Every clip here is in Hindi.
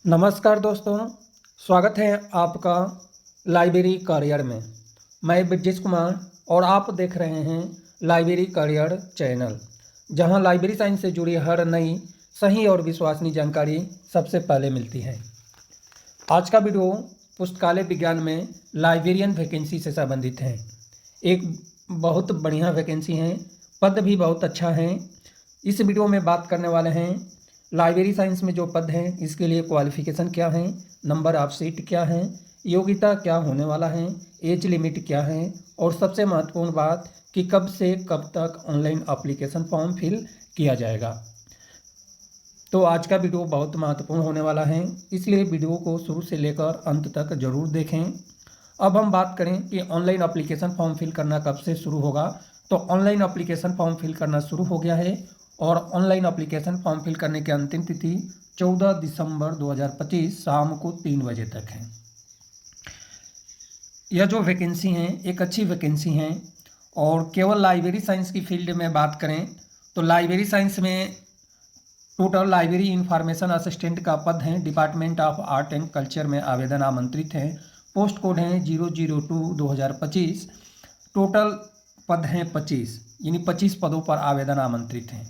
नमस्कार दोस्तों, स्वागत है आपका लाइब्रेरी करियर में। मैं ब्रजेश कुमार और आप देख रहे हैं लाइब्रेरी करियर चैनल, जहां लाइब्रेरी साइंस से जुड़ी हर नई सही और विश्वसनीय जानकारी सबसे पहले मिलती है। आज का वीडियो पुस्तकालय विज्ञान में लाइब्रेरियन वैकेंसी से संबंधित है। एक बहुत बढ़िया वैकेंसी है, पद भी बहुत अच्छा है। इस वीडियो में बात करने वाले हैं लाइब्रेरी साइंस में जो पद हैं इसके लिए क्वालिफिकेशन क्या है, नंबर ऑफ सीट क्या है, योग्यता क्या होने वाला है, एज लिमिट क्या है और सबसे महत्वपूर्ण बात कि कब से कब तक ऑनलाइन एप्लीकेशन फॉर्म फिल किया जाएगा। तो आज का वीडियो बहुत महत्वपूर्ण होने वाला है, इसलिए वीडियो को शुरू से लेकर अंत तक जरूर देखें। अब हम बात करें कि ऑनलाइन एप्लीकेशन फॉर्म फिल करना कब से शुरू होगा। तो ऑनलाइन एप्लीकेशन फॉर्म फिल करना शुरू हो गया है और ऑनलाइन एप्लीकेशन फॉर्म फिल करने की अंतिम तिथि 14 दिसंबर 2025 शाम को 3 बजे तक है। यह जो वैकेंसी है एक अच्छी वैकेंसी है और केवल लाइब्रेरी साइंस की फील्ड में बात करें तो लाइब्रेरी साइंस में टोटल लाइब्रेरी इंफॉर्मेशन असिस्टेंट का पद है। Department of art and culture में आवेदन आमंत्रित है। पोस्ट कोड है 002-2025। टोटल पद हैं 25, यानी 25 पदों पर आवेदन आमंत्रित हैं।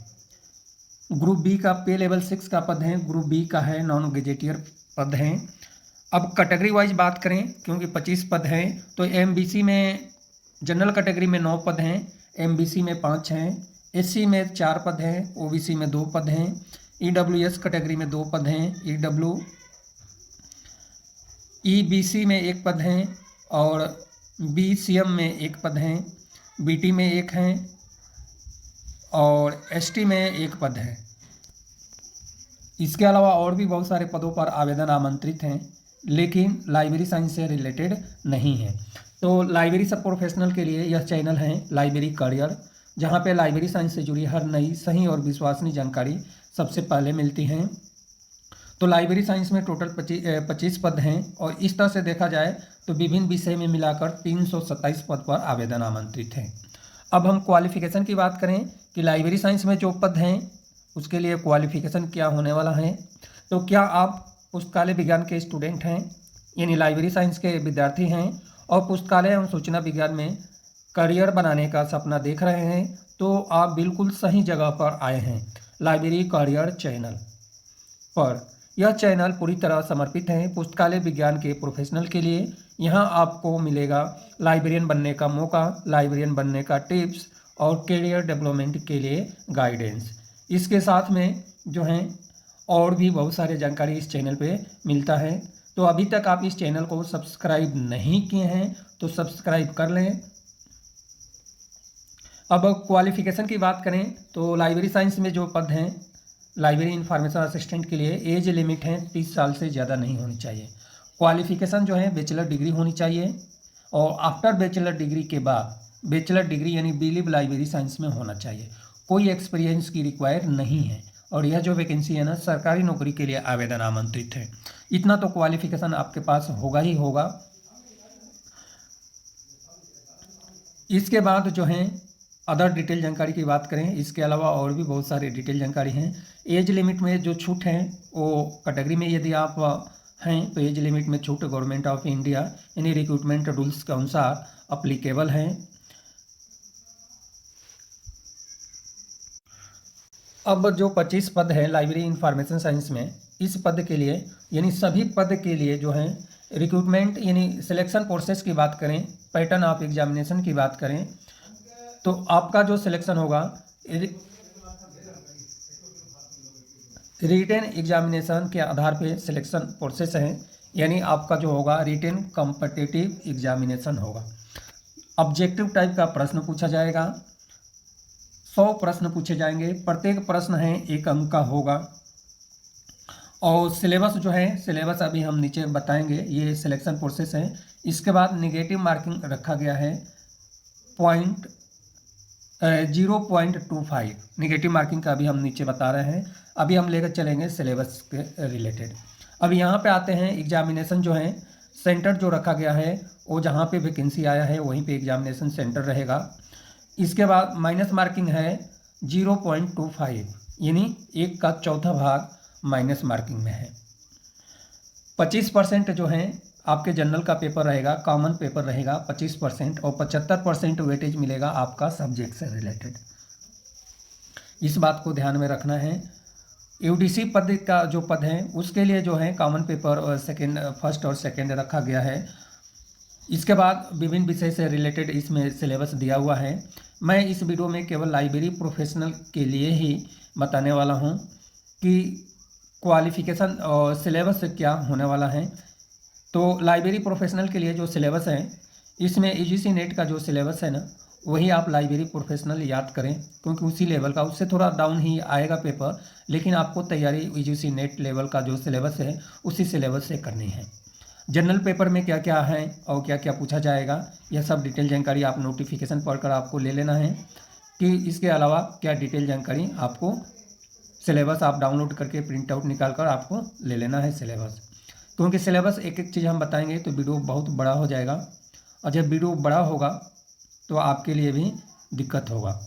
ग्रुप बी का पे लेवल 6 का पद है, ग्रुप बी का है, नॉन गेजेटियर पद हैं। अब कैटेगरी वाइज बात करें, क्योंकि 25 पद हैं तो एमबीसी में जनरल कैटेगरी में 9 पद हैं, एमबीसी में 5 हैं, एससी में 4 पद हैं, ओबीसी में 2 पद हैं, ईडब्ल्यूएस कैटेगरी में 2 पद हैं, ईबीसी में 1 पद हैं और बीसीएम में 1 पद हैं, बीटी में 1 हैं और एसटी में 1 पद है। इसके अलावा और भी बहुत सारे पदों पर आवेदन आमंत्रित हैं, लेकिन लाइब्रेरी साइंस से रिलेटेड नहीं है। तो लाइब्रेरी सब प्रोफेशनल के लिए यह चैनल है लाइब्रेरी करियर, जहां पे लाइब्रेरी साइंस से जुड़ी हर नई सही और विश्वसनीय जानकारी सबसे पहले मिलती हैं। तो लाइब्रेरी साइंस में टोटल 25 पद हैं और इस तरह से देखा जाए तो विभिन्न विषय में मिलाकर 327 पद पर आवेदन आमंत्रित हैं। अब हम क्वालिफिकेशन की बात करें कि लाइब्रेरी साइंस में जो पद हैं उसके लिए क्वालिफिकेशन क्या होने वाला है। तो क्या आप पुस्तकालय विज्ञान के स्टूडेंट हैं, यानी लाइब्रेरी साइंस के विद्यार्थी हैं और पुस्तकालय एवं सूचना विज्ञान में करियर बनाने का सपना देख रहे हैं, तो आप बिल्कुल सही जगह पर आए हैं लाइब्रेरी करियर चैनल पर। यह चैनल पूरी तरह समर्पित है पुस्तकालय विज्ञान के प्रोफेशनल के लिए। यहाँ आपको मिलेगा लाइब्रेरियन बनने का मौका, लाइब्रेरियन बनने का टिप्स और करियर डेवलपमेंट के लिए गाइडेंस। इसके साथ में जो हैं और भी बहुत सारे जानकारी इस चैनल पे मिलता है। तो अभी तक आप इस चैनल को सब्सक्राइब नहीं किए हैं तो सब्सक्राइब कर लें। अब क्वालिफिकेशन की बात करें तो लाइब्रेरी साइंस में जो पद हैं लाइब्रेरी इंफॉर्मेशन असिस्टेंट के लिए एज लिमिट है 30 साल से ज़्यादा नहीं होनी चाहिए। क्वालिफिकेशन जो है बैचलर डिग्री होनी चाहिए और आफ्टर बैचलर डिग्री के बाद बैचलर डिग्री यानी बीलिव लाइब्रेरी साइंस में होना चाहिए। कोई एक्सपीरियंस की रिक्वायर नहीं है और यह जो वैकेंसी है ना सरकारी नौकरी के लिए आवेदन आमंत्रित है। इतना तो क्वालिफिकेशन आपके पास होगा ही होगा। इसके बाद जो है अदर डिटेल जानकारी की बात करें, इसके अलावा और भी बहुत सारी डिटेल जानकारी हैं। एज लिमिट में जो छूट है वो कैटेगरी में यदि आप हैं तो एज लिमिट में छूट गवर्नमेंट ऑफ इंडिया यानी रिक्रूटमेंट रूल्स के अनुसार अप्लीकेबल है। अब जो 25 पद है लाइब्रेरी इंफॉर्मेशन साइंस में, इस पद के लिए यानी सभी पद के लिए जो है रिक्रूटमेंट यानी सिलेक्शन प्रोसेस की बात करें, पैटर्न ऑफ एग्जामिनेशन की बात करें तो आपका जो सिलेक्शन होगा रिटेन एग्जामिनेशन के आधार पे सिलेक्शन प्रोसेस है, यानी आपका जो होगा रिटेन कॉम्पिटिटिव एग्जामिनेशन होगा। ऑब्जेक्टिव टाइप का प्रश्न पूछा जाएगा, 100 प्रश्न पूछे जाएंगे, प्रत्येक प्रश्न है 1 अंक का होगा और सिलेबस जो है सिलेबस अभी हम नीचे बताएंगे। ये सिलेक्शन प्रोसेस है। इसके बाद नेगेटिव मार्किंग रखा गया है 0.25 नेगेटिव मार्किंग का अभी हम नीचे बता रहे हैं। अभी हम लेकर चलेंगे सिलेबस के रिलेटेड। अब यहाँ पे आते हैं एग्जामिनेशन जो है सेंटर जो रखा गया है वो जहाँ पे वैकेंसी आया है वहीं पे एग्जामिनेशन सेंटर रहेगा। इसके बाद माइनस मार्किंग है 0.25 यानी 1 का चौथा भाग माइनस मार्किंग में है। 25% जो है आपके जनरल का पेपर रहेगा, कॉमन पेपर रहेगा 25%, और 75% वेटेज मिलेगा आपका सब्जेक्ट से रिलेटेड। इस बात को ध्यान में रखना है। यूडीसी पद का जो पद है उसके लिए जो है कॉमन पेपर और फर्स्ट और सेकेंड रखा गया है। इसके बाद विभिन्न विषय से रिलेटेड इसमें सिलेबस दिया हुआ है। मैं इस वीडियो में केवल लाइब्रेरी प्रोफेशनल के लिए ही बताने वाला हूं कि क्वालिफिकेशन और सिलेबस क्या होने वाला है। तो लाइब्रेरी प्रोफेशनल के लिए जो सिलेबस है, इसमें यूजीसी नेट का जो सिलेबस है ना, वही आप लाइब्रेरी प्रोफेशनल याद करें, क्योंकि उसी लेवल का, उससे थोड़ा डाउन ही आएगा पेपर, लेकिन आपको तैयारी यूजीसी नेट लेवल का जो सिलेबस है उसी सिलेबस से करनी है। जनरल पेपर में क्या क्या है और क्या क्या पूछा जाएगा, यह सब डिटेल जानकारी आप नोटिफिकेशन पढ़कर आपको ले लेना है। कि इसके अलावा क्या डिटेल जानकारी आपको सिलेबस आप डाउनलोड करके प्रिंट आउट निकाल कर आपको ले लेना है सिलेबस, क्योंकि सिलेबस एक एक चीज़ हम बताएंगे तो वीडियो बहुत बड़ा हो जाएगा, और जब वीडियो बड़ा होगा तो आपके लिए भी दिक्कत होगा।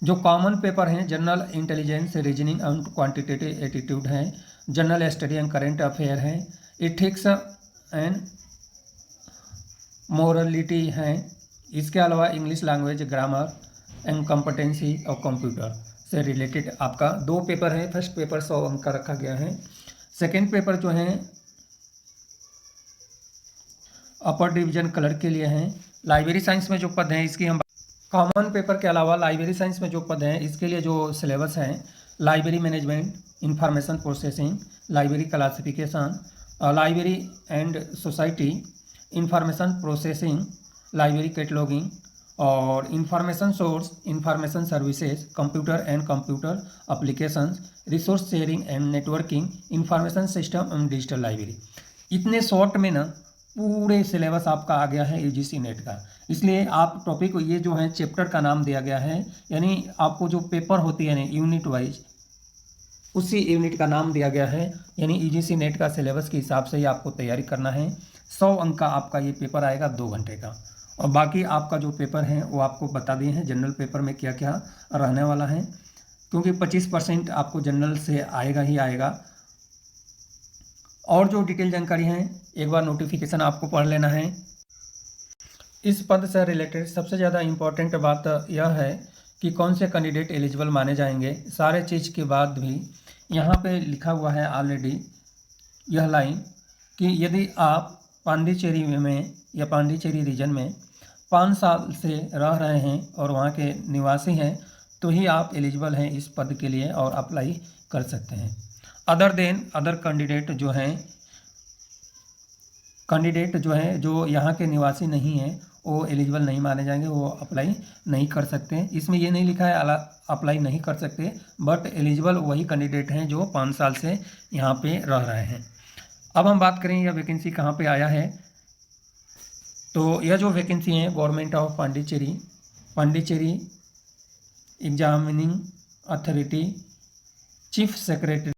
जो कॉमन पेपर हैं, general intelligence, reasoning and quantitative attitude है, general study and current affair है, इथिक्स एंड मोरलिटी है। इसके अलावा English language, grammar and competency और कंप्यूटर से रिलेटेड आपका 2 पेपर है। फर्स्ट पेपर 100 अंक का रखा गया है। सेकेंड पेपर जो है अपर डिवीजन क्लर्क के लिए हैं। लाइब्रेरी साइंस में जो पद हैं इसकी हम कॉमन पेपर के अलावा लाइब्रेरी साइंस में जो पद हैं इसके लिए जो सिलेबस हैं, library management, information processing, library classification, library and society, information processing, library cataloguing और information source, information services, computer and computer applications, resource sharing and networking, information system and digital library. इतने शॉर्ट में ना पूरे सिलेबस आपका आ गया है यूजीसी नेट का। इसलिए आप टॉपिक, ये जो है चैप्टर का नाम दिया गया है, यानी आपको जो पेपर होती है ना यूनिट वाइज, उसी यूनिट का नाम दिया गया है। यानी यूजीसी नेट का सिलेबस के हिसाब से ही आपको तैयारी करना है। 100 अंक का आपका ये पेपर आएगा 2 घंटे का, और बाकी आपका जो पेपर है वो आपको बता दिए हैं जनरल पेपर में क्या क्या रहने वाला है, क्योंकि 25% आपको जनरल से आएगा ही आएगा। और जो डिटेल जानकारी है एक बार नोटिफिकेशन आपको पढ़ लेना है। इस पद से रिलेटेड सबसे ज़्यादा इम्पोर्टेंट बात यह है कि कौन से कैंडिडेट एलिजिबल माने जाएंगे। सारे चीज़ के बाद भी यहाँ पे लिखा हुआ है ऑलरेडी यह लाइन कि यदि आप पांडिचेरी में या पांडिचेरी रीजन में 5 साल से रह रहे हैं और वहाँ के निवासी हैं तो ही आप एलिजिबल हैं इस पद के लिए और अप्लाई कर सकते हैं। अदर कैंडिडेट जो हैं जो यहाँ के निवासी नहीं हैं वो एलिजिबल नहीं माने जाएंगे, वो अप्लाई नहीं कर सकते। इसमें ये नहीं लिखा है अप्लाई नहीं कर सकते, बट एलिजिबल वही कैंडिडेट हैं जो 5 साल से यहाँ पे रह रहे हैं। अब हम बात करें यह वैकेंसी कहाँ पे आया है, तो यह जो वैकेंसी है government of Pondicherry examining authority, chief secretary